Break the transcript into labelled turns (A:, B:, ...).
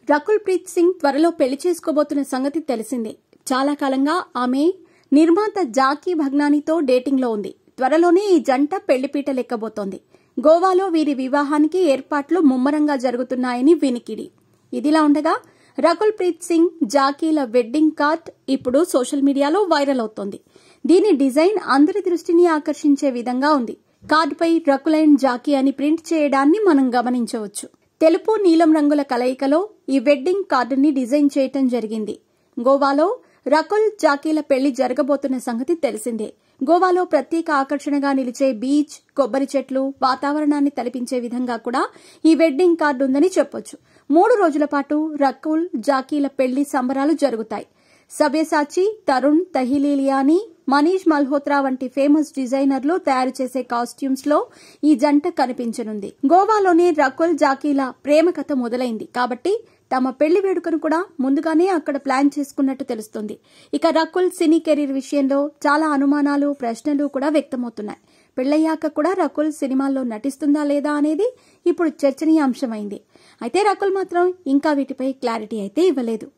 A: రకుల్ ప్రీత్ సింగ్ త్వరలో పెళ్లి చేసుకోబోతున్న సంగతి తెలిసిందే. చాలా కాలంగా ఆమె నిర్మాత జాకీ భగ్నానీతో డేటింగ్లో ఉంది. త్వరలోనే ఈ జంట పెళ్లిపీటలెక్కబోతోంది. గోవాలో వీరి వివాహానికి ఏర్పాట్లు ముమ్మరంగా జరుగుతున్నాయని వినికిడి. ఇదిలా ఉండగా రకుల్ ప్రీత్ సింగ్, జాకీల వెడ్డింగ్ కార్డ్ ఇప్పుడు సోషల్ మీడియాలో వైరల్ అవుతోంది. దీని డిజైన్ అందరి దృష్టిని ఆకర్షించే విధంగా ఉంది. కార్డుపై రకుల్ అండ్ జాకీ అని ప్రింట్ చేయడాన్ని మనం గమనించవచ్చు. తెలుపు, నీలం రంగుల కలయికలో ఈ వెడ్డింగ్ కార్డుని డిజైన్ చేయటం జరిగింది. గోవాలో రకుల్, జాకీల పెళ్లి జరగబోతున్న సంగతి తెలిసిందే. గోవాలో ప్రత్యేక ఆకర్షణగా నిలిచే బీచ్, కొబ్బరి చెట్లు, వాతావరణాన్ని తలపించే విధంగా కూడా ఈ వెడ్డింగ్ కార్డు ఉందని చెప్పొచ్చు. 3 రోజుల పాటు రకుల్, జాకీల పెళ్లి సంబరాలు జరుగుతాయి. సబ్యసాచి, తరుణ్ తహిలియానీ, మనీష్ మల్హోత్రా వంటి ఫేమస్ డిజైనర్లు తయారు చేసే కాస్ట్యూమ్స్ లో ఈ జంట కనిపించనుంది. గోవాలోనే రకుల్, జాకీల ప్రేమ కథ మొదలైంది కాబట్టి తమ పెళ్లి వేడుకను కూడా ముందుగానే అక్కడ ప్లాన్ చేసుకున్నట్టు తెలుస్తుంది. ఇక రకుల్ సినీ కెరీర్ విషయంలో చాలా అనుమానాలు, ప్రశ్నలు కూడా వ్యక్తమవుతున్నాయి. పెళ్లయ్యాక కూడా రకుల్ సినిమాల్లో నటిస్తుందా లేదా అనేది ఇప్పుడు చర్చనీయాంశమైంది. అయితే రకుల్ మాత్రం ఇంకా వీటిపై క్లారిటీ అయితే ఇవ్వలేదు.